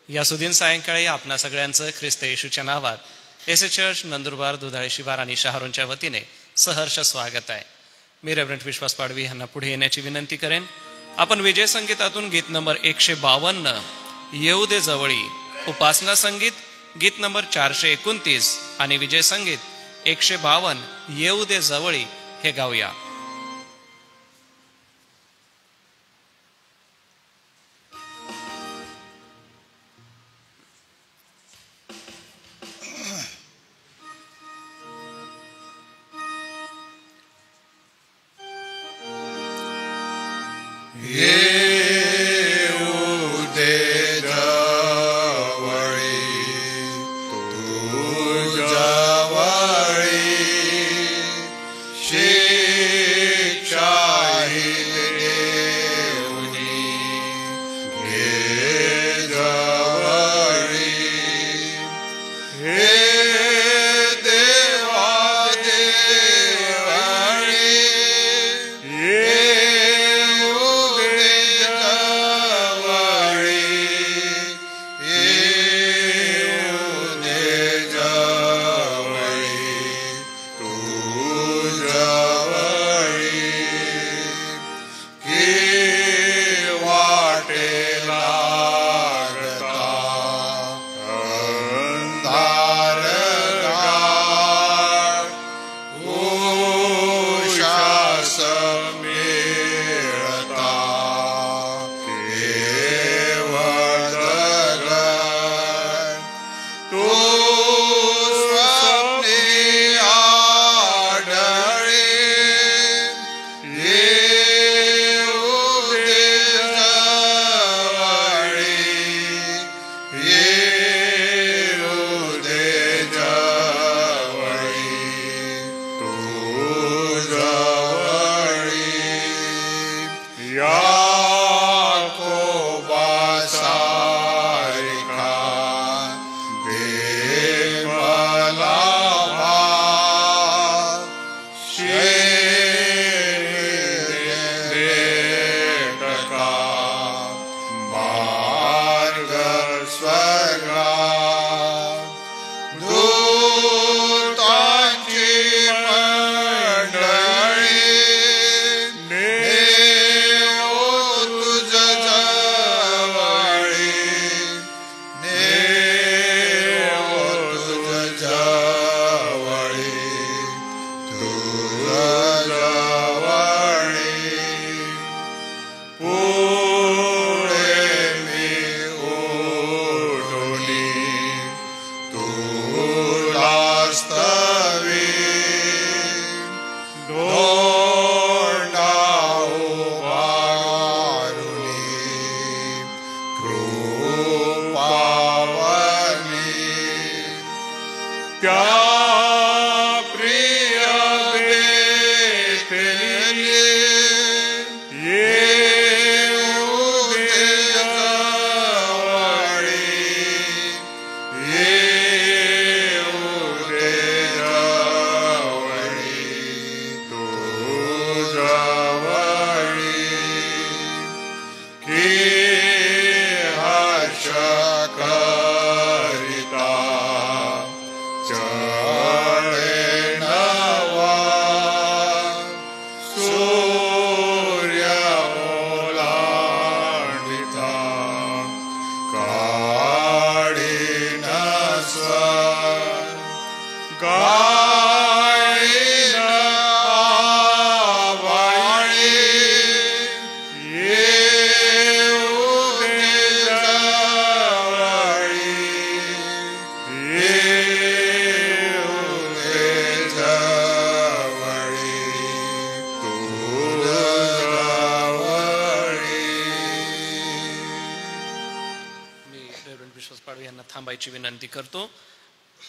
या सुदीन सायंकाळी आपणा सगळ्यांचं ख्रिस्त येशूच्या नावात एसे चर्च नंदुरबार दुधाळी शिवार आणि शहारोनच्या वतीने सहर्ष स्वागत आहे. मी रेव्हरंट विश्वास पाडवी यांना पुढे येण्याची विनंती करेन. आपण विजय संगीतातून गीत नंबर 152 येऊ दे जवळी, उपासना संगीत गीत नंबर 429 आणि विजय संगीत 152 येऊ दे जवळी हे गाऊया. विनंती करतो.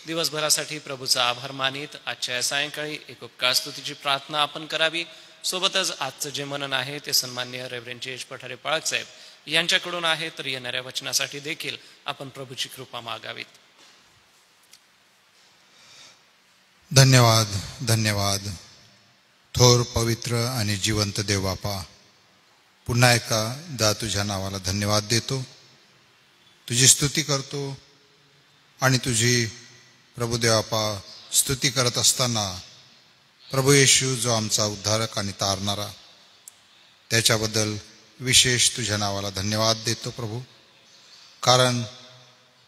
दिवसभरासाठी प्रभूचा आभार मानित आजच्या सायंकाळी एक उपकार स्तुतीची प्रार्थना आपण करावी. सोबतच आजचं जे मनन आहे ते सन्माननीय रेव्हरंट जे.एच. पठारे पाळक साहेब यांच्याकडून आहे, तर येणाऱ्या वचनासाठी देखील आपण प्रभूची कृपा मागावीत. धन्यवाद धन्यवाद थोर पवित्र आणि जिवंत देव बापा, पुन्हा एकदा तुझ्या नावाला धन्यवाद देतो. तुझी स्तुती करतो आणि तुझी प्रभुदेवापा स्तुती करत असताना प्रभू येशू जो आमचा उद्धारक आणि तारणारा, त्याच्याबद्दल विशेष तुझ्या नावाला धन्यवाद देतो प्रभू. कारण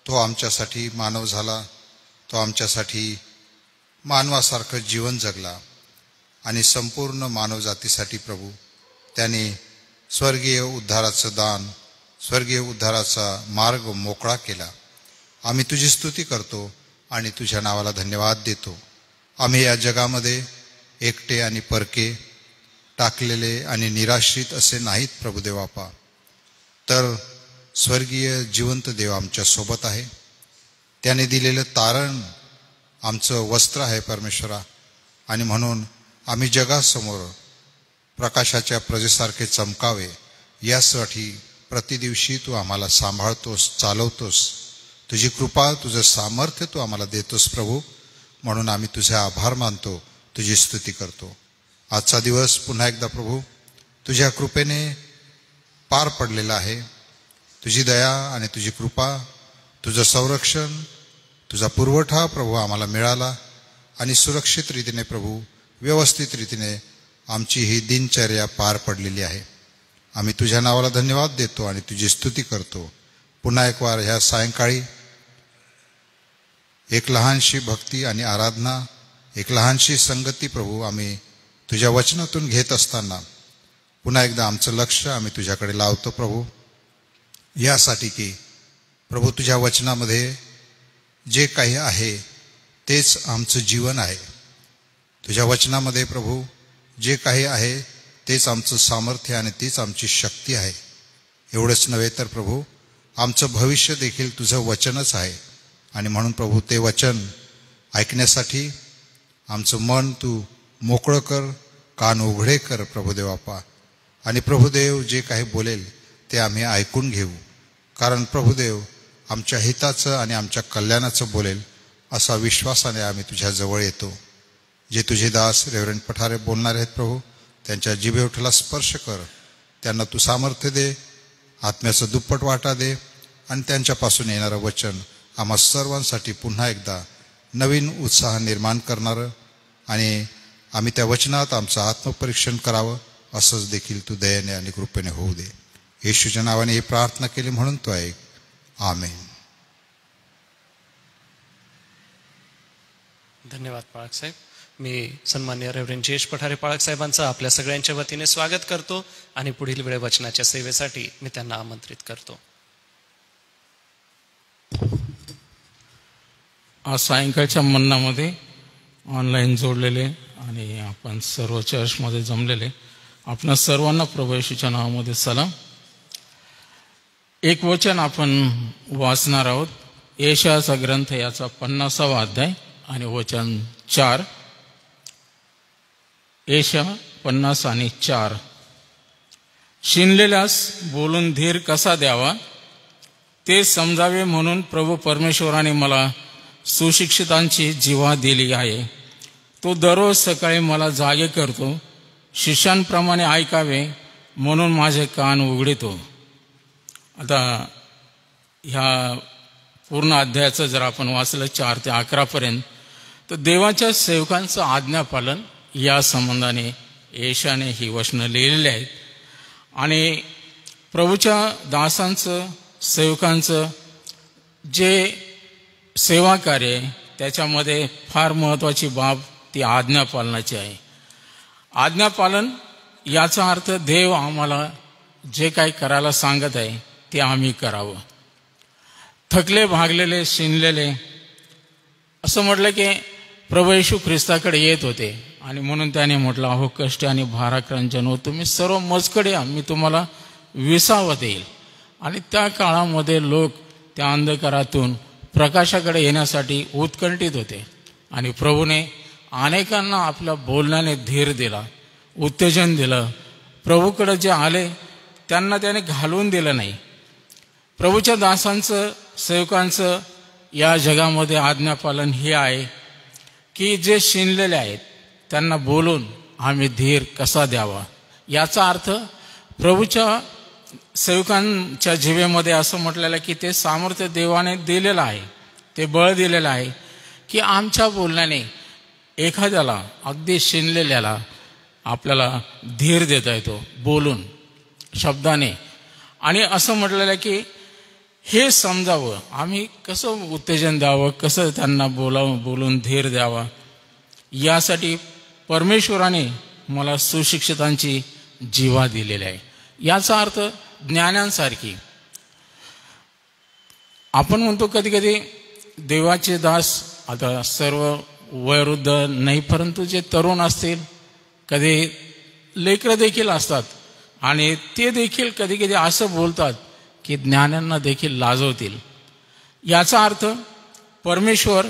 तो आमच्यासाठी मानव झाला, तो आमच्यासाठी मानवासारखं जीवन जगला आणि संपूर्ण मानवजातीसाठी प्रभू त्याने स्वर्गीय उद्धाराचं दान, स्वर्गीय उद्धाराचा मार्ग मोकळा केला. आम्ही तुझी स्तुती करतो आणि तुझ्या नावाला धन्यवाद देतो. आम्ही या जगामध्ये एकटे आणि परके, टाकलेले आणि निराश्रित असे नाहीत प्रभुदेवापा, तर स्वर्गीय जिवंत देव आमच्या सोबत आहे. त्याने दिलेलं तारण आमचं वस्त्र आहे परमेश्वरा, आणि म्हणून आम्ही जगासमोर प्रकाशाच्या प्रजेसारखे चमकावे यासाठी प्रतिदिवशी तू आम्हाला सांभाळतोस, चालवतोस. तुझी कृपा, तुझं सामर्थ्य तू आम्हाला देतोस प्रभू. म्हणून आम्ही तुझे आभार मानतो, तुझी स्तुती करतो. आजचा दिवस पुन्हा एकदा प्रभू तुझ्या कृपेने पार पडलेला आहे. तुझी दया आणि तुझी कृपा, तुझं संरक्षण, तुझा पुरवठा प्रभू आम्हाला मिळाला आणि सुरक्षित रीतीने प्रभू, व्यवस्थित रीतीने आमची ही दिनचर्या पार पडलेली आहे. आम्ही तुझ्या नावाला धन्यवाद देतो आणि तुझी स्तुती करतो. पुन्हा एक वार ह्या सायंकाळी एक लहानशी भक्ती आणि आराधना, एक लहानशी संगती प्रभू आम्ही तुझ्या वचनातून घेत असताना पुन्हा एकदा आमचं लक्ष आम्ही तुझ्याकडे लावतो प्रभू, यासाठी की प्रभू तुझ्या वचनामध्ये जे काही आहे तेच आमचं जीवन आहे. तुझ्या वचनामध्ये प्रभू जे काही आहे तेच आमचं सामर्थ्य आणि तीच आमची शक्ती आहे. एवढंच नव्हे तर प्रभू आमचं भविष्य देखील तुझं वचनच आहे. आणि म्हणून प्रभू ते वचन ऐकण्यासाठी आमचं मन तू मोकळं कर, कान उघडे कर प्रभुदेवापा. आणि प्रभुदेव जे काही बोलेल ते आम्ही ऐकून घेऊ, कारण प्रभुदेव आमच्या हिताचं आणि आमच्या कल्याणाचं बोलेल असा विश्वासाने आम्ही तुझ्या जवळ येतो. जे तुझे दास रेव्हरंड पठारे बोलणार आहेत प्रभू, त्यांच्या जिभेवठीला स्पर्श कर. त्यांना तू सामर्थ्य दे, आत्म्याचं दुप्पट वाटा दे आणि त्यांच्यापासून येणारं वचन आम्हा सर्वांसाठी पुन्हा एकदा नवीन उत्साह निर्माण करणारं आणि आम्ही त्या वचनात आमचं आत्मपरीक्षण करावं असंच देखील तू दयाने आणि कृपेने होऊ दे. येशूच्या नावाने ही प्रार्थना केली म्हणून तो ऐक. आमेन. धन्यवाद पाळक साहेब. मी सन्मान्य रेव्हरंड जयेश पठारे पाळक साहेबांचं आपल्या सगळ्यांच्या वतीने स्वागत करतो आणि पुढील वेळ वचनाच्या सेवेसाठी मी त्यांना आमंत्रित करतो. आज सायंकाळच्या मन्नामध्ये ऑनलाईन जोडलेले आणि आपण सर्व चर्चमध्ये जमलेले आपण सर्वांना प्रभू येशूच्या नावामध्ये सलाम. एक वचन आपण वाचणार आहोत. यशायाचा ग्रंथ याचा 50वा अध्याय आणि वचन 4. यशा 50 आणि 4. शिनलेल्यास बोलून धीर कसा द्यावा ते समजावे म्हणून प्रभू परमेश्वराने मला सुशिक्षितांची जीवा दिली आहे. तो दररोज सकाळी मला जागे करतो. शिष्यांप्रमाणे ऐकावे म्हणून माझे कान उघडितो. आता ह्या पूर्ण अध्यायाचं जर आपण वाचलं 4 ते 11 पर्यंत, तर देवाच्या सेवकांचं आज्ञापालन या संबंधाने यशाने ही वचनं लिहिलेली आहेत. आणि प्रभूच्या दासांचं, सेवकांचं जे सेवा कार्य आहे त्याच्यामध्ये फार महत्त्वाची बाब ती आज्ञापालनाची आहे. आज्ञापालन याचा अर्थ देव आम्हाला जे काही करायला सांगत आहे ते आम्ही करावं. थकले, भागलेले, शिनलेले असं म्हटलं की प्रभू येशू ख्रिस्ताकडे येत होते आणि म्हणून त्याने म्हटलं, अहो कष्ट आणि भाराक्रांजन हो, तुम्ही सर्व मजकडे या, मी तुम्हाला विसावं देईल. आणि त्या काळामध्ये लोक त्या अंधकारातून प्रकाशाकडे येण्यासाठी उत्कंठित होते आणि प्रभूने अनेकांना आपल्या बोलण्याने धीर दिला, उत्तेजन दिलं. प्रभूकडे जे आले त्यांना त्याने घालवून दिलं नाही. प्रभूच्या दासांचं, सेवकांचं या जगामध्ये आज्ञापालन हे आहे की जे शिनलेले आहेत त्यांना बोलून आम्ही धीर कसा द्यावा. याचा अर्थ प्रभूच्या सेवकांच्या जिभेमध्ये असं म्हटलेलं की ते सामर्थ्य देवाने दिलेलं आहे, ते बळ दिलेलं आहे की आमच्या बोलण्याने एखाद्याला अगदी शिनलेल्याला आपल्याला धीर देता येतो, बोलून शब्दाने. आणि असं म्हटलेलं की हे समजावं, आम्ही कसं उत्तेजन द्यावं, कसं त्यांना बोलून धीर द्यावा. यासाठी परमेश्वराने मला सुशिक्षितांची जिव्हा दिलेली आहे. याचा अर्थ ज्ञानांसारखी. आपण म्हणतो कधी कधी देवाचे दास, आता सर्व वयोवृद्ध नाही परंतु जे तरुण असतील, कधी लेकरं देखील असतात आणि ते देखील कधी कधी असं बोलतात की ज्ञानांना देखील लाजवतील. याचा अर्थ परमेश्वर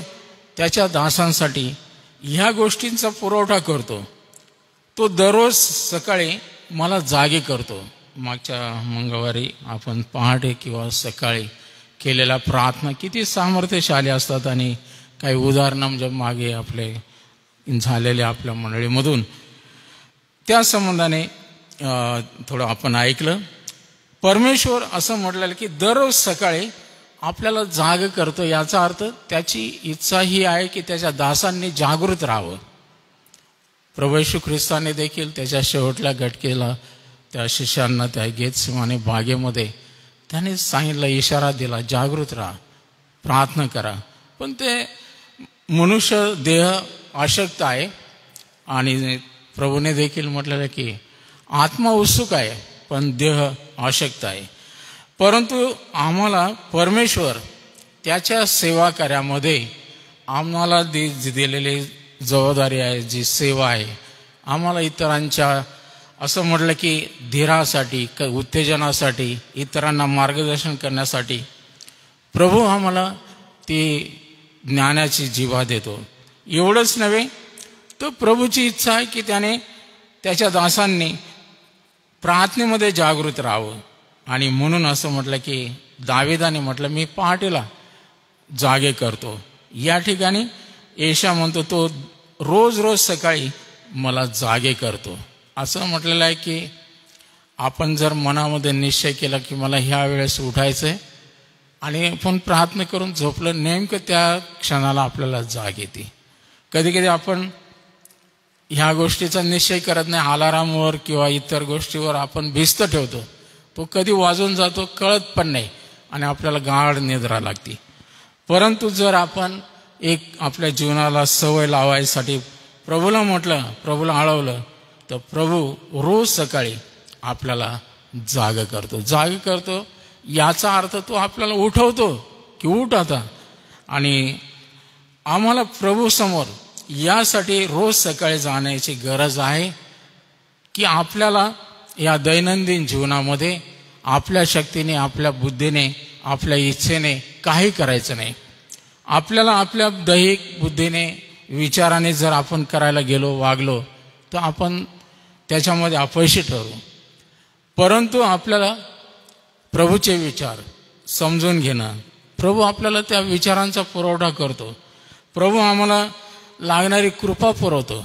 त्याच्या दासांसाठी ह्या गोष्टींचा पुरवठा करतो. तो दररोज सकाळी मला जागे करतो. मागच्या मंगळवारी आपण पहाटे किंवा सकाळी केलेल्या प्रार्थना किती सामर्थ्यशाली असतात. आणि काही उदाहरणं म्हणजे मागे आपले झालेले आपल्या मंडळीमधून त्या संबंधाने थोडं आपण ऐकलं. परमेश्वर असं म्हटलेलं की दररोज सकाळी आपल्याला जाग करतो. याचा अर्थ त्याची इच्छा ही आहे की त्याच्या दासांनी जागृत राहावं. प्रभू येशू ख्रिस्ताने देखील त्याच्या शेवटल्या घटकेला त्या शिष्यांना त्या गेतसेमाने बागेमध्ये त्याने सांगितलं, इशारा दिला, जागृत राहा, प्रार्थना करा. पण ते मनुष्य देह अशक्त आहे आणि प्रभूने देखील म्हटलेलं की आत्मा उत्सुक आहे पण देह अशक्त आहे. परंतु आम्हाला परमेश्वर त्याच्या सेवा कार्यामध्ये आम्हाला दिलेली जबाबदारी आहे, जी सेवा आहे, आम्हाला इतरांच्या असं म्हटलं की धीरासाठी, उत्तेजनासाठी, इतरांना मार्गदर्शन करण्यासाठी प्रभू आम्हाला ती ज्ञानाची जिव्हा देतो. एवढंच नव्हे तर प्रभूची इच्छा आहे की त्याने त्याच्या दासांनी प्रार्थनेमध्ये जागृत राहावं. आणि म्हणून असं म्हटलं की दाविदाने म्हटलं, मी पहाटेला जागे करतो. या ठिकाणी येशा म्हणतो तो रोज रोज सकाळी मला जागे करतो. असं म्हटलेलं आहे की आपण जर मनामध्ये निश्चय केला की मला ह्या वेळेस उठायचंय आणि आपण प्रार्थना करून झोपलं, नेमकं त्या क्षणाला आपल्याला जाग येते. कधी कधी आपण ह्या गोष्टीचा निश्चय करत नाही, अलारामवर किंवा इतर गोष्टीवर आपण भिस्त ठेवतो, तो कधी वाजून जातो कळत पण नाही आणि आपल्याला गाढ निद्रा लागते. परंतु जर आपण एक आपल्या जीवनाला सवय लावायसाठी प्रभूला म्हटलं, प्रभूला आळवलं, तर प्रभू रोज सकाळी आपल्याला जाग करतो. याचा अर्थ तो आपल्याला उठवतो की उठ आता. आणि आम्हाला प्रभू समोर यासाठी रोज सकाळी जाण्याची गरज आहे की आपल्याला या दैनंदिन जीवनामध्ये आपल्या शक्तीने, आपल्या बुद्धीने, आपल्या इच्छेने काही करायचं नाही. आपल्याला आपल्या दैहिक बुद्धीने, विचाराने जर आपण करायला गेलो, वागलो, तर आपण त्याच्यामध्ये अपयशी ठरू. परंतु आपल्याला प्रभूचे विचार समजून घेणं, प्रभू आपल्याला त्या विचारांचा पुरवठा करतो. प्रभू आम्हाला लागणारी कृपा पुरवतो.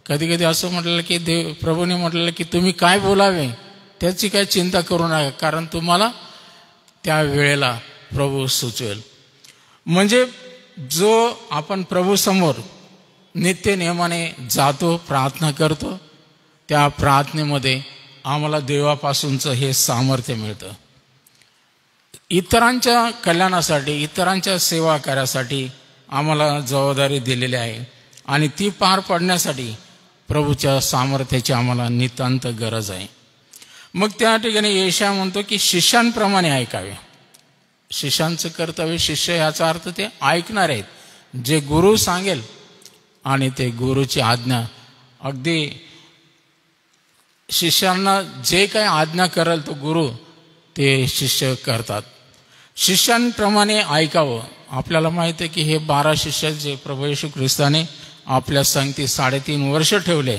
कधी कधी असं म्हटलेलं की प्रभूने म्हटलेलं की तुम्ही काय बोलावे त्याची काय चिंता करू नका, कारण तुम्हाला त्या वेळेला प्रभू सुचवेल. म्हणजे जो आपण प्रभू समोर नित्य नियमाने जातो, प्रार्थना करतो, त्या प्रार्थनेमध्ये आम्हाला देवापासूनचं हे सामर्थ्य मिळतं. इतरांच्या कल्याणासाठी, इतरांच्या सेवा कार्यासाठी आम्हाला जबाबदारी दिलेली आहे आणि ती पार पाडण्यासाठी प्रभूच्या सामर्थ्याची आम्हाला नितांत गरज आहे. मग त्या ठिकाणी येशया म्हणतो की शिष्यांप्रमाणे ऐकावे. शिष्यांचं कर्तव्य, शिष्य याचा अर्थ ते ऐकणार आहेत. जे गुरु सांगेल आणि ते गुरुची आज्ञा, अगदी शिष्यांना जे काही आज्ञा करेल तो गुरु, ते शिष्य करतात. शिष्यांप्रमाणे ऐकावं. आपल्याला माहिती आहे की हे 12 शिष्य जे प्रभू येशू ख्रिस्ताने आपल्या संगती 3.5 वर्ष ठेवले,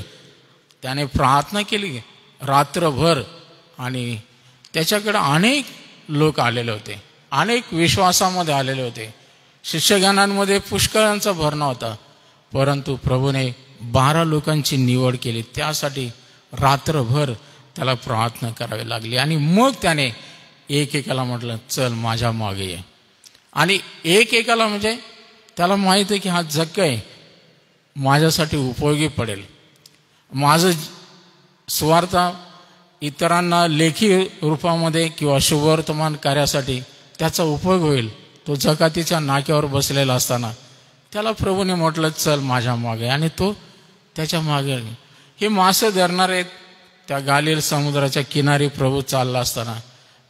त्याने प्रार्थना केली रात्रभर आणि त्याच्याकडे अनेक लोक आलेले होते, अनेक विश्वासामध्ये आलेले होते, शिष्यगणांमध्ये पुष्कळांचा भरणा होता. परंतु प्रभूने 12 लोकांची निवड केली. त्यासाठी रात्रभर त्याला प्रार्थना करावी लागली. आणि मग त्याने एकेकाला म्हटलं, चल माझ्या मागे ये. आणि एकेकाला म्हणजे त्याला माहीत आहे की हा जग आहे माझ्यासाठी उपयोगी पडेल, माझं स्वार्थ इतरांना लेखी रूपामध्ये किंवा शुभवर्तमान कार्यासाठी त्याचा उपयोग होईल. तो जकातीच्या नाक्यावर बसलेला असताना त्याला प्रभूने म्हटलं, चल माझ्या मागे. आणि तो त्याच्या मागे. हे मासे धरणारे त्या गालील समुद्राच्या किनारी प्रभू चालला असताना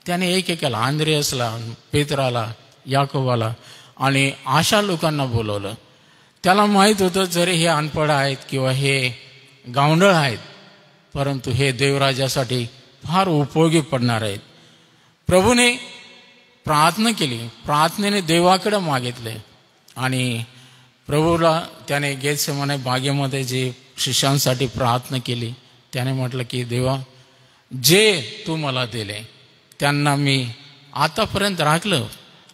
त्याने एकेकाला, आंद्रियासला, पेत्राला, याकोबाला आणि अशा लोकांना बोलवलं. त्याला माहीत होतं जरी हे अनपढ आहेत किंवा हे गावंढळ आहेत, परंतु हे देवराजासाठी फार उपयोगी पडणार आहेत. प्रभूने प्रार्थना केली, प्रार्थनेने देवाकडे मागितले. आणि प्रभूला त्याने गेतसेमाने बागेमध्ये जे शिष्यांसाठी प्रार्थना केली, त्याने म्हटलं की देवा, जे तू मला दिले त्यांना मी आतापर्यंत राखलं,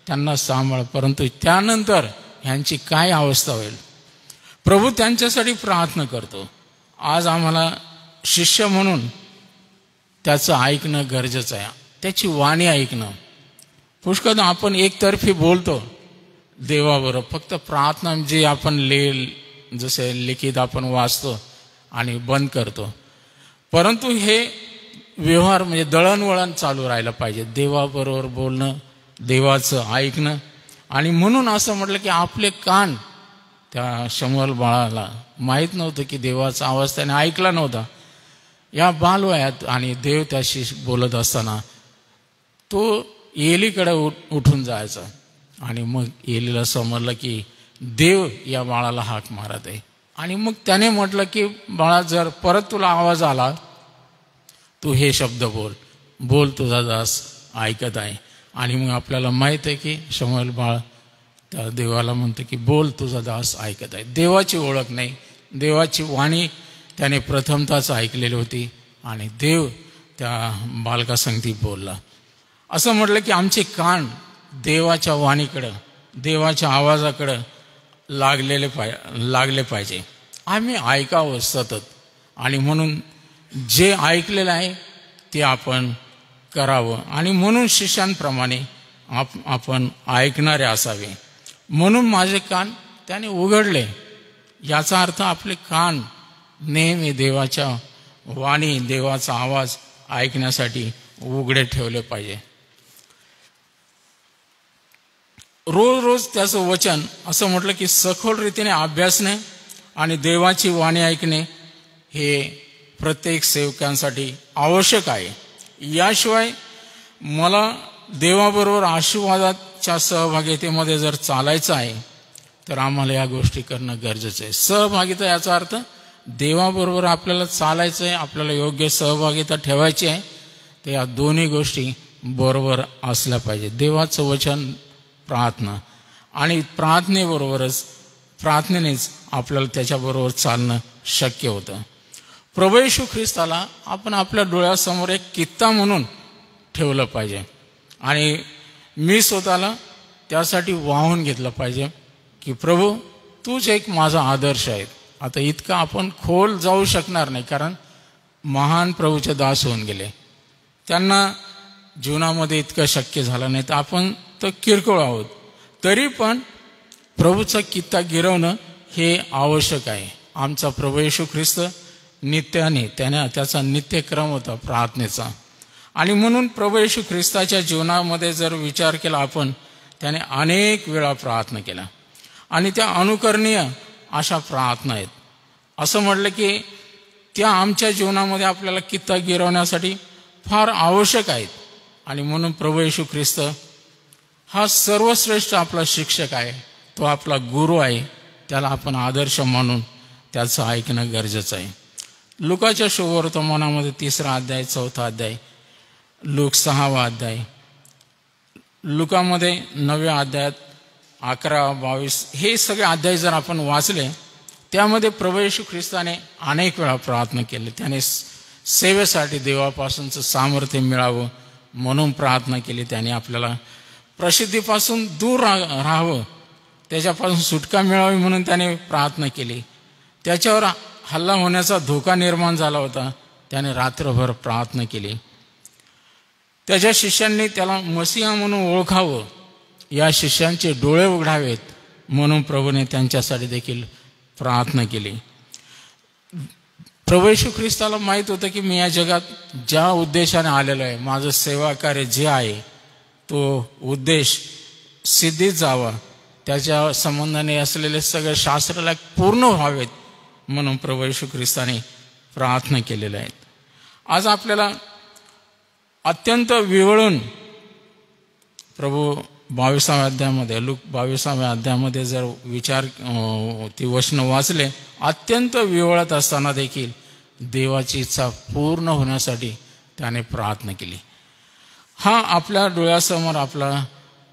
त्यांना सांभाळ, परंतु त्यानंतर ह्यांची काय अवस्था होईल. प्रभू त्यांच्यासाठी प्रार्थना करतो. आज आम्हाला शिष्य म्हणून त्याचं ऐकणं गरजेचं आहे, त्याची वाणी ऐकणं. पुष्कळ आपण एकतर्फी बोलतो देवाबरोबर, फक्त प्रार्थना जे आपण जसे लिखित आपण वाचतो आणि बंद करतो, परंतु हे व्यवहार म्हणजे दळणवळण चालू राहिलं पाहिजे. देवाबरोबर बोलणं, देवाचं ऐकणं. आणि म्हणून असं म्हटलं की आपले कान, त्या शमूएल बाळाला माहीत नव्हतं की देवाचा आवाज त्याने ऐकला नव्हता या बालवयात. आणि देव त्याशी बोलत असताना तो एलीकडे उठून जायचा. आणि मग एलीला समजलं की देव या बाळाला हाक मारत आहे. आणि मग त्याने म्हटलं की बाळा, जर परत तुला आवाज आला तू हे शब्द बोल, तुझा दास ऐकत आहे. आणि मग आपल्याला माहित आहे की शमूएल बाळ त्या देवाला म्हणतं की बोल, तुझा दास ऐकत आहे. देवाची ओळख नाही, देवाची वाणी त्याने प्रथमताच ऐकलेली होती. आणि देव त्या बालकासंगती बोलला. असं म्हटलं की आमचे कान देवाच्या वाणीकडं, देवाच्या आवाजाकडं लागले पाहिजे. आम्ही ऐकावं सतत. आणि म्हणून जे ऐकलेलं आहे ते आपण करावं. आणि म्हणून शिष्यांप्रमाणे आपण ऐकणारे असावे. म्हणून माझे कान त्याने उघडले. याचा अर्थ आपले कान नेहमी देवाच्या वाणी, देवाचा आवाज ऐकण्यासाठी उघडे ठेवले पाहिजे. रोज त्याचं वचन, असं म्हटलं की सखोल रीतीने अभ्यासणे आणि देवाची वाणी ऐकणे हे प्रत्येक सेवकांसाठी आवश्यक आहे. याशिवाय मला देवाबरोबर आशीर्वादाच्या सहभागितेमध्ये जर चालायचं आहे तर आम्हाला या गोष्टी करणं गरजेचं आहे. सहभागिता याचा अर्थ देवाबरोबर आपल्याला चालायचं आहे, आपल्याला योग्य सहभागिता ठेवायची आहे. तर या दोन्ही गोष्टी बरोबर असल्या पाहिजे. देवाचं वचन, प्रार्थना. आणि प्रार्थनेनेच आपल्याला त्याच्याबरोबर चालणं शक्य होतं. प्रभू येशू ख्रिस्ताला आपण आपल्या डोळ्यासमोर एक कित्ता म्हणून ठेवलं पाहिजे. आणि मी स्वतःला त्यासाठी वाहून घेतलं पाहिजे की प्रभू, तूच एक माझा आदर्श आहे. आता इतकं आपण खोल जाऊ शकणार नाही, कारण महान प्रभूचे दास होऊन गेले, त्यांना जीवनामध्ये इतकं शक्य झालं नाही. तर आपण तर किरकोळ आहोत. तरी पण प्रभूचा कित्ता गिरवणं हे आवश्यक आहे. आमचा प्रभू येशू ख्रिस्त नित्याने त्याचा नित्यक्रम होता प्रार्थनेचा. आणि म्हणून प्रभू येशू ख्रिस्ताच्या जीवनामध्ये जर विचार केला आपण, त्याने अनेक वेळा प्रार्थना केला. आणि त्या अनुकरणीय अशा प्रार्थना आहेत. असं म्हटलं की त्या आमच्या जीवनामध्ये आपल्याला कित्ता गिरवण्यासाठी फार आवश्यक आहेत. आणि म्हणून प्रभू येशू ख्रिस्त हा सर्वश्रेष्ठ आपला शिक्षक आहे, तो आपला गुरु आहे. त्याला आपण आदर्श मानून त्याचं ऐकणं गरजेचं आहे. लुकाच्या शुभवर्तमानामध्ये 3रा अध्याय, 4था अध्याय, लूक 6वा अध्याय, लुकामध्ये 9व्या अध्यायात 11, 22 हे सगळे अध्याय जर आपण वाचले, त्यामध्ये प्रभू येशू ख्रिस्ताने अनेक वेळा प्रार्थना केली. त्याने सेवेसाठी देवापासूनचं सामर्थ्य मिळावं म्हणून प्रार्थना केली. त्याने आपल्याला प्रसिद्धीपासून दूर राहावं, त्याच्यापासून सुटका मिळावी म्हणून त्याने प्रार्थना केली. त्याच्यावर हल्ला होण्याचा धोका निर्माण झाला होता, त्याने रात्रभर प्रार्थना केली. त्याच्या शिष्यांनी त्याला मसीहा म्हणून ओळखावं, या शिष्यांचे डोळे उघडावेत म्हणून प्रभूने त्यांच्यासाठी देखील प्रार्थना केली. प्रभू येशू ख्रिस्ताला माहीत होतं की मी या जगात ज्या उद्देशाने आलेलो आहे, माझं सेवा कार्य जे आहे तो उद्देश सिद्धीत जावा, त्याच्या संबंधाने असलेले सगळे शास्त्राला पूर्ण व्हावेत म्हणून प्रभू येशू ख्रिस्ताने प्रार्थना केलेल्या आहेत. आज आपल्याला अत्यंत विवळून प्रभू 22व्या अध्यायामध्ये, लूक 22व्या अध्यायामध्ये जर विचार ती वचन वाचले, अत्यंत विवळत असताना देखील देवाची इच्छा पूर्ण होण्यासाठी त्याने प्रार्थना केली. हा आपल्या डोळ्यासमोर आपला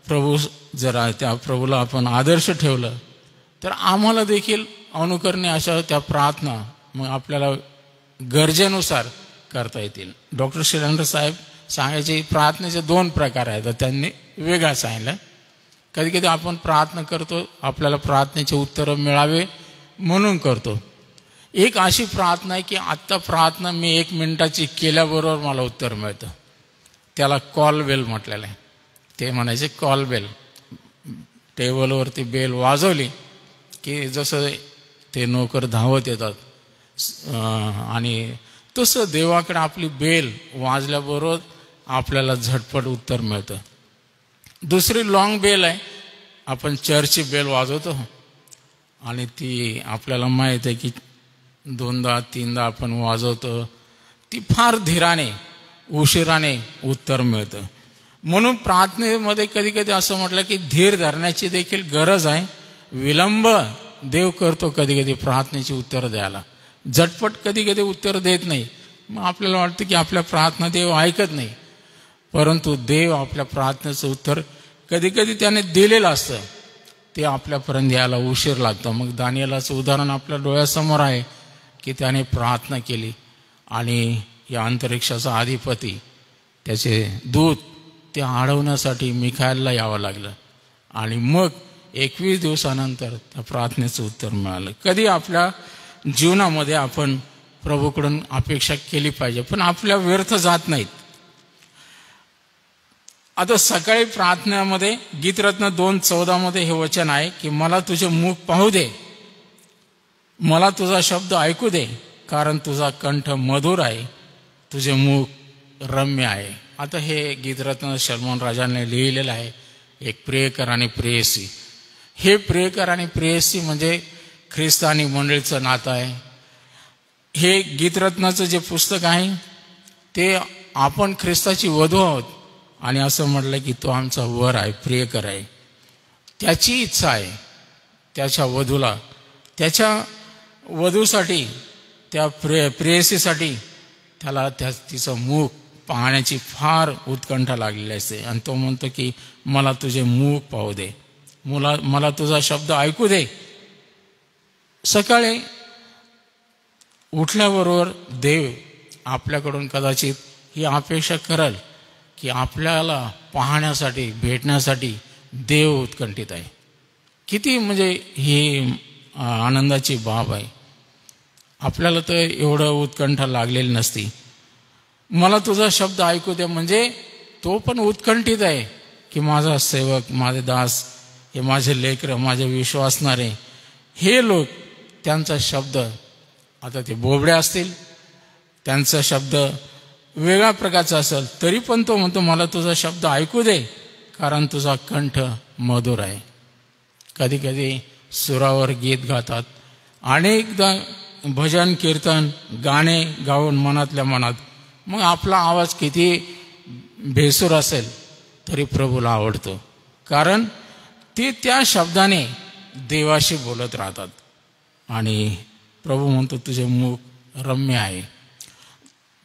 प्रभू जर त्या प्रभूला आपण आदर्श ठेवलं तर आम्हाला देखील अनुकरणे अशा त्या प्रार्थना मग आपल्याला गरजेनुसार करता येतील. डॉक्टर शिलेंडर साहेब सांगायचे प्रार्थनेचे 2 प्रकार आहेत, तर त्यांनी वेगळा सांगितलं. कधी कधी आपण प्रार्थना करतो, आपल्याला प्रार्थनेचे उत्तर मिळावे म्हणून करतो. एक अशी प्रार्थना आहे की आत्ता प्रार्थना मी 1 मिनिटाची केल्याबरोबर मला उत्तर मिळतं, त्याला कॉल बेल म्हटलेलं आहे. ते म्हणायचे कॉल बेल, टेबलवरती बेल वाजवली की जसं ते नोकर धावत येतात आणि तसं देवाकडे आपली बेल वाजल्याबरोबर आपल्याला झटपट उत्तर मिळतं. दुसरी लॉंग बेल आहे, आपण चर्चची बेल वाजवतो आणि ती आपल्याला माहीत आहे की 2दा 3दा आपण वाजवतो, ती फार धीराने उशिराने उत्तर मिळतं. म्हणून प्रार्थनेमध्ये कधी कधी असं म्हटलं की धीर धरण्याची देखील गरज आहे. विलंब देव करतो कधी कधी प्रार्थनेची उत्तर द्यायला, झटपट कधी कधी उत्तर देत नाही. मग आपल्याला वाटतं की आपल्या प्रार्थना देव ऐकत नाही, परंतु देव आपल्या प्रार्थनेचं उत्तर कधी कधी त्याने दिलेलं असतं, ते आपल्यापर्यंत यायला उशीर लागतं. मग दानिएलाचं उदाहरण आपल्या डोळ्यासमोर आहे की त्याने प्रार्थना केली आणि या अंतरिक्षाचा अधिपती त्याचे दूत ते अडवण्यासाठी मिखाएलला यावं लागलं आणि मग 21 दिवसानंतर त्या प्रार्थनेचं उत्तर मिळालं. कधी आपल्या जीवनामध्ये आपण प्रभूकडून अपेक्षा केली पाहिजे, पण आपल्या व्यर्थ जात नाहीत. आता सकाळी प्रार्थनेमध्ये गीतरत्न 2:14 हे वचन आहे की मला तुझे मुख पाहू दे, मला तुझा शब्द ऐकू दे, कारण तुझा कंठ मधुर आहे, तुझे मुख रम्य आहे. आता हे गीतरत्न सलमान राजाने लिहिलेलं आहे, एक प्रियकर आणि प्रेयसी. हे प्रियकर आणि प्रेयसी म्हणजे ख्रिस्त आणि मंडळीचं नातं आहे. हे गीतरत्नाचं जे पुस्तक आहे ते आपण ख्रिस्ताची वधू आहोत आणि असं म्हटलं की तो आमचा वर आहे, प्रियकर आहे. त्याची इच्छा आहे त्याच्या वधूला, त्याच्या वधूसाठी, त्या प्रेयसीसाठी त्याला तिचं मुख पाहण्याची फार उत्कंठा लागलेली असते. आणि तो म्हणतो की मला तुझे मुख पाहू दे, मला तुझा शब्द ऐकू दे. सकाळी उठल्याबरोबर देव आपल्याकडून कदाचित ही अपेक्षा करेल की आपल्याला पाहण्यासाठी, भेटण्यासाठी देव उत्कंठित आहे. किती म्हणजे ही आनंदाची बाब आहे. आपल्याला तर एवढं उत्कंठा लागलेली नसती. मला तुझा शब्द ऐकू दे म्हणजे तो पण उत्कंठित आहे की माझा सेवक, माझे दास, हे माझे लेकरं, माझे विश्वासणारे, हे लोक, त्यांचा शब्द, आता ते बोबडे असतील, त्यांचा शब्द वेगळ्या प्रकारचा असेल तरी पण तो म्हणतो मला तुझा शब्द ऐकू दे, कारण तुझा कंठ मधुर आहे. कधी कधी सुरावर गीत गातात, अनेकदा भजन कीर्तन गाणे गाऊन मनातल्या मनात, मग आपला आवाज किती भेसूर असेल तरी प्रभूला आवडतो, कारण ते त्या शब्दाने देवाशी बोलत राहतात. आणि प्रभू म्हणतो तुझे मुख रम्य आहे.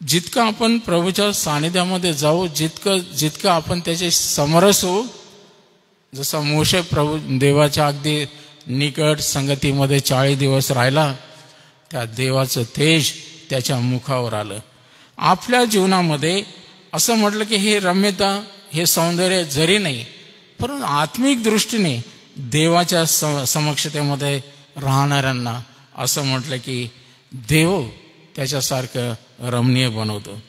जितकं आपण प्रभूच्या सानिध्यामध्ये जाऊ, जितकं आपण त्याचे समरस होऊ, जसा मोशे प्रभू देवाच्या अगदी निकट संगतीमध्ये 40 दिवस राहिला, त्या देवाचं तेज त्याच्या मुखावर आलं. आपल्या जीवनामध्ये असं म्हटलं की हे रम्यता, हे सौंदर्य जरी नाही, परंतु आत्मिक दृष्टीने देवाच्या समक्षतेमध्ये राहणाऱ्यांना असं म्हटलं की देव त्याच्यासारखं रमणीय बनवतो.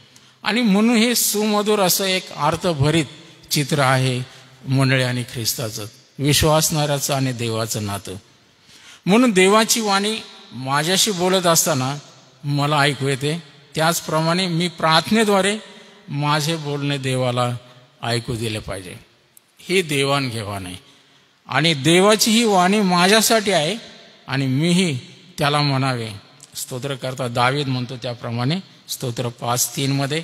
आणि म्हणून हे सुमधुर असं एक अर्थभरित चित्र आहे मंडळी आणि ख्रिस्ताचं, विश्वासणाऱ्याचं आणि देवाचं नातं. म्हणून देवाची वाणी माझ्याशी बोलत असताना मला ऐकू येते, त्याचप्रमाणे मी प्रार्थनेद्वारे माझे बोलणे देवाला ऐकू दिले पाहिजे. ही देवाणघेवाण आहे आणि देवाची ही वाणी माझ्यासाठी आहे आणि मीही त्याला म्हणावे. स्तोत्रकर्ता दावीद म्हणतो त्याप्रमाणे स्तोत्र 5:3 मध्ये,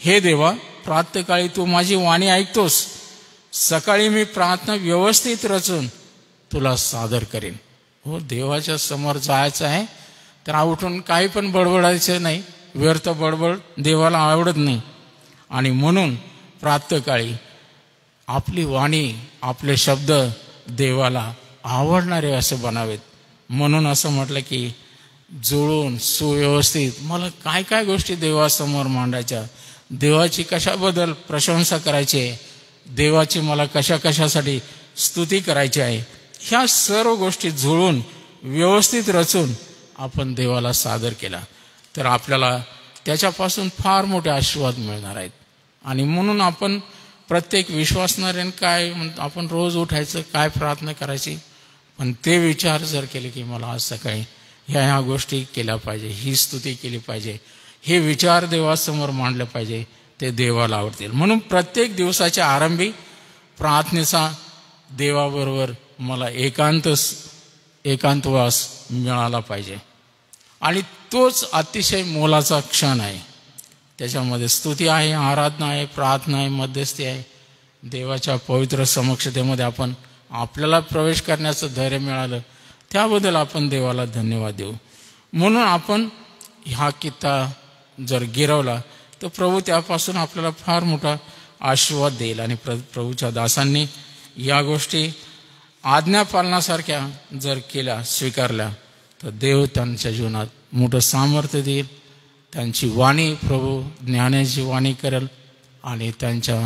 हे देवा, प्रातःकाळी तू माझी वाणी ऐकतोस, सकाळी मी प्रार्थना व्यवस्थित रचून तुला सादर करेन. हो, देवाच्या समोर जायचं आहे तर उठून काही पण बडबडायचं नाही. व्यर्थ बडबड देवाला आवडत नाही. आणि म्हणून प्रातःकाळी आपली वाणी, आपले शब्द देवाला आवडणारे असे बनावेत. म्हणून असं म्हटलं की जुळून सुव्यवस्थित मला काय काय गोष्टी देवासमोर मांडायच्या, देवाची कशाबद्दल प्रशंसा करायची आहे, देवाची मला कशासाठी स्तुती करायची आहे, ह्या सर्व गोष्टी जुळून व्यवस्थित रचून आपण देवाला सादर केला तर आपल्याला त्याच्यापासून फार मोठे आशीर्वाद मिळणार आहेत. आणि म्हणून आपण प्रत्येक विश्वासणाऱ्याने काय आपण रोज उठायचं, काय प्रार्थना करायची, पण ते विचार जर केले की मला आज सकाळी ह्या गोष्टी केल्या पाहिजे, ही स्तुती केली पाहिजे, हे विचार देवासमोर मांडले पाहिजे, ते देवाला आवडतील. म्हणून प्रत्येक दिवसाच्या आरंभी प्रार्थनेचा देवाबरोबर मला एकांतवास मिळाला पाहिजे. आणि तोच अतिशय मोलाचा क्षण आहे. त्याच्यामध्ये स्तुती आहे, आराधना आहे, प्रार्थना आहे, मध्यस्थी आहे. देवाच्या पवित्र समक्षतेमध्ये आपण आपल्याला प्रवेश करण्याचं धैर्य मिळालं त्याबद्दल आपण देवाला धन्यवाद देऊ. म्हणून आपण हा कित्ता जर गिरवला तर प्रभू त्यापासून आपल्याला फार मोठा आशीर्वाद देईल. आणि प्रभूच्या दासांनी या गोष्टी आज्ञापालनासारख्या जर केल्या, स्वीकारल्या, तर देव त्यांच्या जीवनात मोठं सामर्थ्य देईल. त्यांची वाणी प्रभू ज्ञानाची वाणी करेल आणि त्यांच्या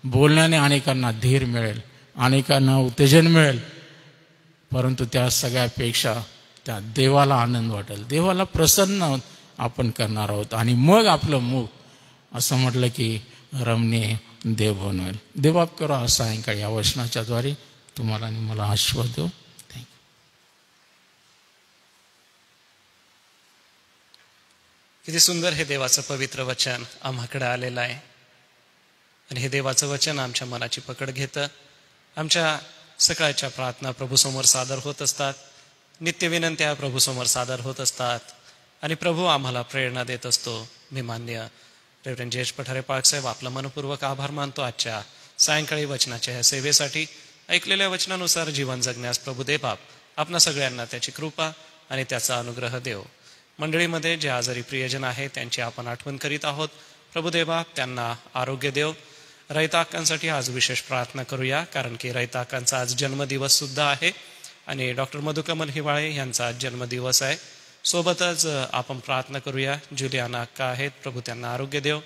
बोलण्याने अनेकांना धीर मिळेल, अनेकांना उत्तेजन मिळेल. परंतु त्या सगळ्यापेक्षा त्या देवाला आनंद वाटेल, देवाला प्रसन्न आपण करणार आहोत. आणि मग आपलं मुख असं म्हटलं की रमणीय देव बनवेल. देवबाप करो हा सायंकाळी या वचनाच्या द्वारे तुम्हाला आणि मला आशीर्वाद देऊ. किती सुंदर हे देवाचं पवित्र वचन आम्हाकडे आलेलं आहे. आणि हे देवाचं वचन आमच्या मनाची पकड घेतं. आमच्या सकाळच्या प्रार्थना प्रभूसमोर सादर होत असतात, नित्य विनंत्या प्रभूसमोर सादर होत असतात आणि प्रभू आम्हाला प्रेरणा देत असतो. मी मान्य रेव्हरंड जयेश पठारे पाळक साहेब आपला मनपूर्वक आभार मानतो आजच्या सायंकाळी वचनाच्या ह्या सेवेसाठी. ऐकलेल्या वचनानुसार जीवन जगण्यास प्रभू देवबाप आपणा सगळ्यांना त्याची कृपा आणि त्याचा अनुग्रह देव. मंडळीमध्ये जे आजारी प्रियजन आहेत त्यांची आपण आठवण करीत आहोत. प्रभू देवबाप त्यांना आरोग्य देव. रयताकांसाठी आज विशेष प्रार्थना करूया, कारण की रयताकांचा आज जन्मदिवस सुद्धा आहे आणि डॉक्टर मधुकमल हिवाळे यांचा आज जन्मदिवस आहे. सोबतच आपण प्रार्थना करूया जुलियाना अक्का आहेत, प्रभू त्यांना आरोग्य देव.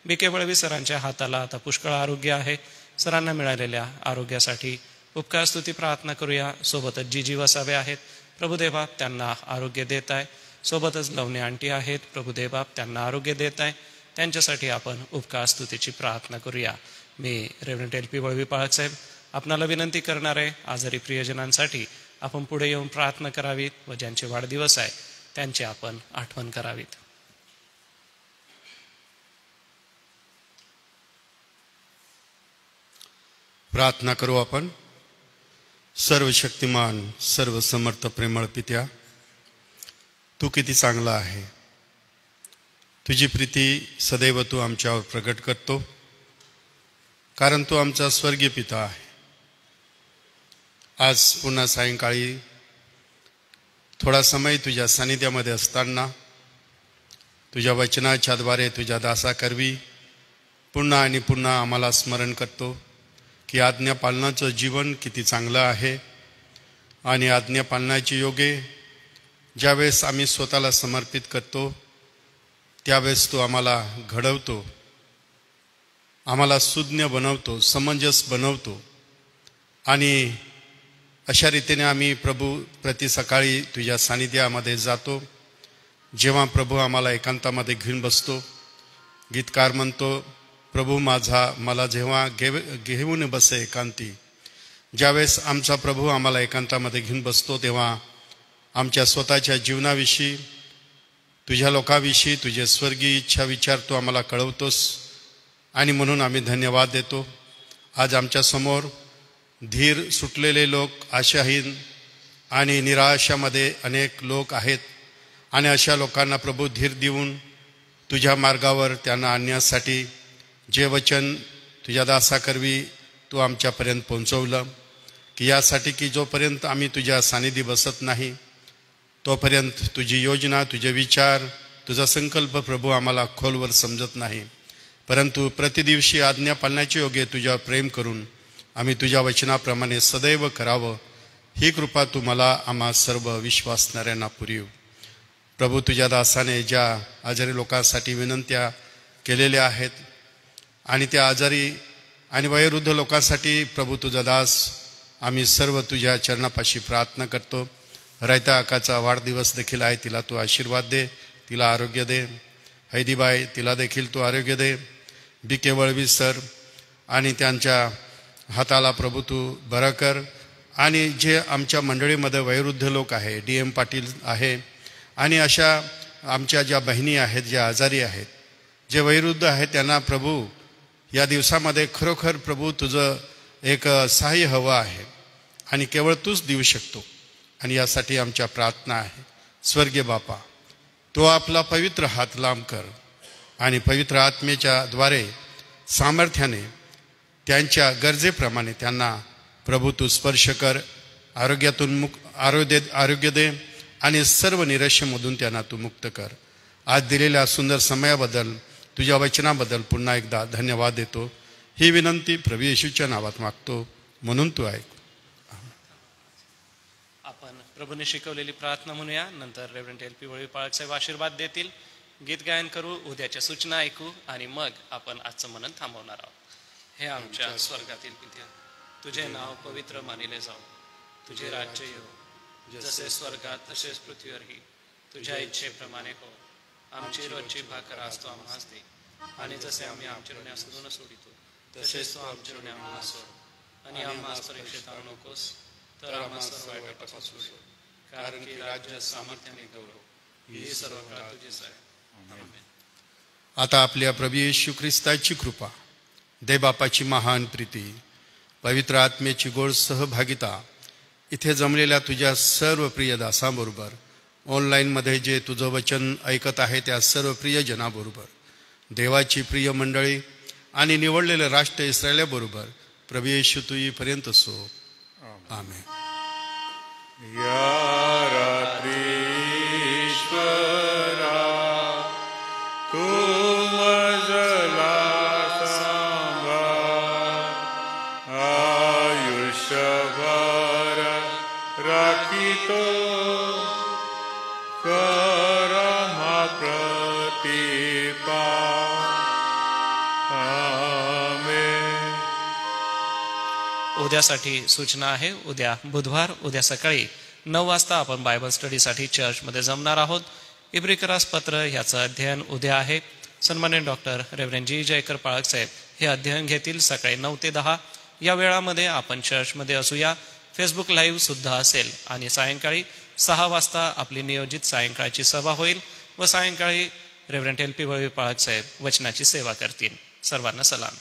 BK वळवी सरांच्या हाताला आता पुष्कळ आरोग्य आहे. सरांना मिळालेल्या आरोग्यासाठी उपकार स्तुती प्रार्थना करूया. सोबतच जीजी वसावे आहेत, प्रभू देवबाप त्यांना आरोग्य देत आहे. सोबतच लवणे आंटी आहेत, प्रभू देवबाप त्यांना आरोग्य देत आहे. त्यांच्यासाठी आपण उपकार स्तुतीची प्रार्थना करूया. मी रेव्हरंड LP वळवी पाळक साहेब आपणाला विनंती करणार आहे, आजारी प्रियजनांसाठी आपण पुढे येऊन प्रार्थना करावीत व ज्यांचे वाढदिवस आहे त्यांची आपण आठवण करावीत. प्रार्थना करू आपण. सर्व शक्तिमान, सर्व समर्थ, प्रेमळ पित्या, तू किती चांगला आहे. तुझी प्रीती सदैव तू आमच्यावर प्रगट करतो, कारण तू आमचा स्वर्गीय पिता आहे. आज पुन्हा सायंकाळी थोडा समय तुझ्या सानिध्यामध्ये असताना तुझ्या वचनाच्याद्वारे तुझ्या दासाकरवी पुन्हा आणि पुन्हा आम्हाला स्मरण करतो की आज्ञापालनाचं जीवन किती चांगलं आहे. आणि आज्ञापालनाची योगे ज्यावेळेस आम्ही स्वतःला समर्पित करतो त्यावेळेस तू आम्हाला घडवतो, आम्हाला सुज्ञ बनवतो, समंजस बनवतो. आणि अशा रीतीने आम्ही प्रभू प्रति सकाळी तुझ्या सानिध्यामध्ये जातो. जेव्हा प्रभू आम्हाला एकांतामध्ये घेऊन बसतो, गीतकार म्हणतो, प्रभू माझा मला जेव्हा घेऊन बसे एकांती. ज्यावेळेस आमचा प्रभू आम्हाला एकांतामध्ये घेऊन बसतो तेव्हा आमच्या स्वतःच्या जीवनाविषयी, तुझ्या लोकाविषयी तुझे स्वर्गीय इच्छा विचार तू आम्हाला कळवतोस आणि म्हणून आम्ही धन्यवाद देतो. आज आमच्यासमोर धीर सुटलेले लोक, आशाहीन आणि निराशामध्ये अनेक लोक आहेत आणि अशा लोकांना प्रभू धीर देऊन तुझ्या मार्गावर त्यांना आणण्यासाठी जे वचन तुझ्या दासाकरवी तू आमच्यापर्यंत पोहोचवलं, की यासाठी की जोपर्यंत आम्ही तुझ्या सानिधी बसत नाही तोपर्यंत तुझी योजना, तुझे विचार, तुझा संकल्प प्रभू आम्हाला खोलवर समजत नाही. परंतु प्रतिदिवशी आज्ञा पाळण्याचे योग्य तुझ्यावर प्रेम करून आम्ही तुझ्या वचनाप्रमाणे सदैव करावं, ही कृपा तू मला आम्हा सर्व विश्वासणाऱ्यांना पुरीव. प्रभू तुझ्या दासाने ज्या आजारी लोकांसाठी विनंत्या केलेल्या आहेत आणि त्या आजारी आणि वयोवृद्ध लोकांसाठी प्रभू तुझा दास आम्ही सर्व तुझ्या चरणापाशी प्रार्थना करतो. रयता आकाचा वाढदिवस देखील आहे, तिला तू आशीर्वाद दे, तिला आरोग्य दे. हैदीबाई, तिला देखील तू आरोग्य दे. बी केवळवी सर आणि त्यांच्या हाताला प्रभू तू बरं कर. आणि जे आमच्या मंडळीमध्ये वयोवृद्ध लोक आहे, DM पाटील आहे आणि अशा आमच्या ज्या बहिणी आहेत, ज्या आजारी आहेत, जे वयोवृद्ध आहेत, त्यांना प्रभू या दिवसामध्ये खरोखर प्रभू तुझं एक सहाय्य हवं आहे आणि केवळ तूच देऊ शकतो. आणि यासाठी आमच्या प्रार्थना आहे. स्वर्गीय बापा, तो आपला पवित्र हात लांब कर आणि पवित्र आत्मेच्या द्वारे सामर्थ्याने त्यांच्या गरजेप्रमाणे त्यांना प्रभू तू स्पर्श कर. आरोग्यातून आरोग्य दे आणि सर्व निराशेमधून त्यांना तू मुक्त कर. आज दिलेल्या सुंदर समयाबद्दल, तुझ्या वचनाबद्दल पुन्हा एकदा धन्यवाद देतो. ही विनंती प्रभू येशूच्या नावात मागतो, म्हणून तू ऐक. आपण प्रभूने शिकवलेली प्रार्थना म्हणूया. नंतर रेव्हरंड LP वळीपाळक साहेब आशीर्वाद देतील. गीत गायन करू, उद्याच्या सूचना ऐकू आणि मग आपण आजचं मनन थांबवणार आहोत. हे आमच्या स्वर्गातील पित्या, तुझे नाव पवित्र मानिले जाऊ. तुझे राज्य येऊ, जसे स्वर्गात तसेच पृथ्वीवरही. तुझ्या इच्छेप्रमाणे हो. आमची रोजची भाकर आज तू आम्हास दे आणि जसे आम्ही आमच्या ऋणी न सोडितो तसेच तू आमच्या ऋणी आम्हाला सोड आणि आम्हाला परीक्षेत आणू नकोस, तर आम्हा सर्व वाईटापासून सोड. कारण की राज्य, सामर्थ्य आणि गौरव ही सर्व काळ तुझीच आहे. आमेन. आता आपल्या प्रभू येशू ख्रिस्ताची कृपा, देवबापाची महान प्रीती, पवित्र आत्मेची गोड सहभागिता इथे जमलेल्या तुझ्या सर्व प्रिय दासांबरोबर, ऑनलाईनमध्ये जे तुझं वचन ऐकत आहे त्या सर्व प्रियजनाबरोबर, देवाची प्रिय मंडळी आणि निवडलेलं राष्ट्र इस्रायलाबरोबर प्रभू येशू तू येईपर्यंत सो. आमेन. उद्यासाठी सूचना आहे. उद्या बुधवार, उद्या सकाळी 9 वाजता आपण बायबल स्टडीसाठी चर्चमध्ये जमणार आहोत. इब्रिकरास पत्र ह्याचं अध्ययन उद्या आहे. सन्माननीय डॉक्टर रेव्हरंड जी जयकर पाळक साहेब हे अध्ययन घेतील सकाळी 9 ते 10 या वेळामध्ये आपण चर्चमध्ये असूया. फेसबुक लाईव्ह सुद्धा असेल आणि सायंकाळी 6 वाजता आपली नियोजित सायंकाळची सभा होईल व सायंकाळी रेव्हरंड LP वळवी पाळक साहेब वचनाची सेवा करतील. सर्वांना सलाम.